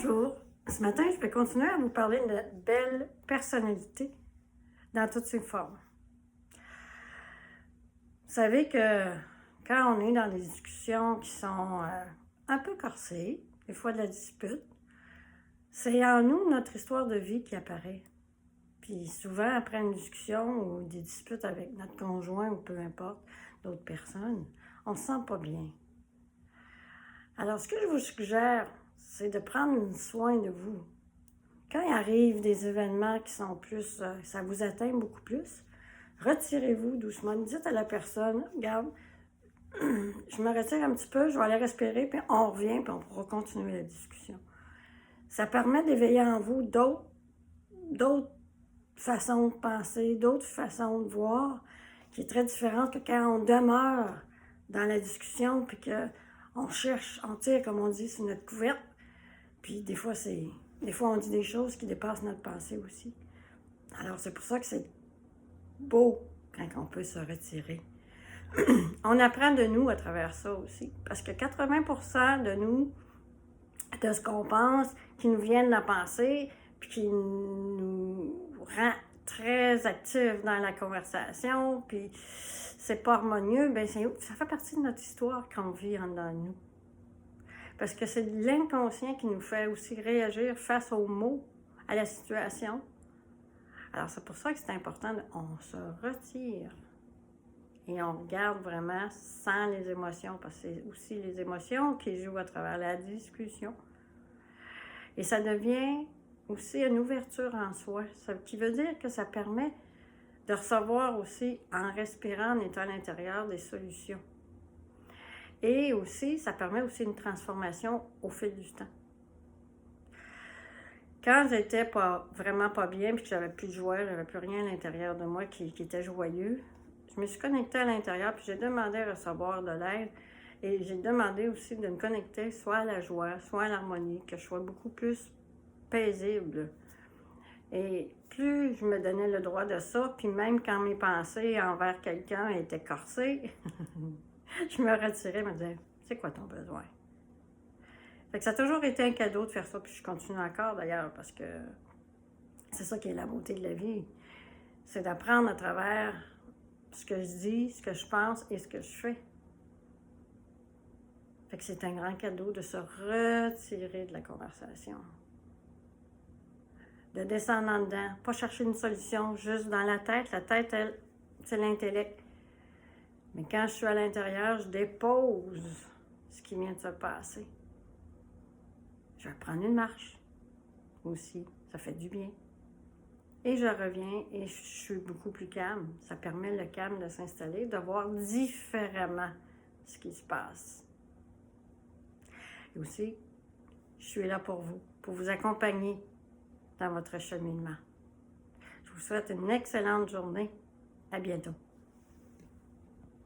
Bonjour, ce matin je vais continuer à vous parler de la belle personnalité dans toutes ses formes. Vous savez que quand on est dans des discussions qui sont un peu corsées, des fois de la dispute, c'est en nous notre histoire de vie qui apparaît. Puis souvent après une discussion ou des disputes avec notre conjoint ou peu importe, d'autres personnes, on ne se sent pas bien. Alors ce que je vous suggère, c'est de prendre soin de vous. Quand il arrive des événements qui sont plus, ça vous atteint beaucoup plus, retirez-vous doucement. Dites à la personne, regarde, je me retire un petit peu, je vais aller respirer, puis on revient, puis on pourra continuer la discussion. Ça permet d'éveiller en vous d'autres façons de penser, d'autres façons de voir, qui est très différente que quand on demeure dans la discussion, puis qu'on cherche, on tire, comme on dit, sur notre couverte, puis des fois, on dit des choses qui dépassent notre pensée aussi. Alors, c'est pour ça que c'est beau quand on peut se retirer. On apprend de nous à travers ça aussi. Parce que 80% de nous, de ce qu'on pense, qui nous vient de la pensée, puis qui nous rend très actifs dans la conversation, puis c'est pas harmonieux, bien, ça fait partie de notre histoire qu'on vit en dedans de nous. Parce que c'est l'inconscient qui nous fait aussi réagir face aux mots, à la situation. Alors, c'est pour ça que c'est important, on se retire. Et on regarde vraiment sans les émotions, parce que c'est aussi les émotions qui jouent à travers la discussion. Et ça devient aussi une ouverture en soi, ce qui veut dire que ça permet de recevoir aussi, en respirant, en étant à l'intérieur, des solutions. Et aussi, ça permet aussi une transformation au fil du temps. Quand j'étais vraiment pas bien, puis que j'avais plus de joie, j'avais plus rien à l'intérieur de moi qui était joyeux, je me suis connectée à l'intérieur, puis j'ai demandé à recevoir de l'aide. Et j'ai demandé aussi de me connecter soit à la joie, soit à l'harmonie, que je sois beaucoup plus paisible. Et plus je me donnais le droit de ça, puis même quand mes pensées envers quelqu'un étaient corsées, je me retirais, me disais, c'est quoi ton besoin? Fait que ça a toujours été un cadeau de faire ça, puis je continue encore d'ailleurs, parce que c'est ça qui est la beauté de la vie. C'est d'apprendre à travers ce que je dis, ce que je pense et ce que je fais. Fait que c'est un grand cadeau de se retirer de la conversation. De descendre en dedans, pas chercher une solution juste dans la tête, elle, c'est l'intellect. Mais quand je suis à l'intérieur, je dépose ce qui vient de se passer. Je vais prendre une marche aussi, ça fait du bien. Et je reviens et je suis beaucoup plus calme. Ça permet le calme de s'installer, de voir différemment ce qui se passe. Et aussi, je suis là pour vous accompagner dans votre cheminement. Je vous souhaite une excellente journée. À bientôt.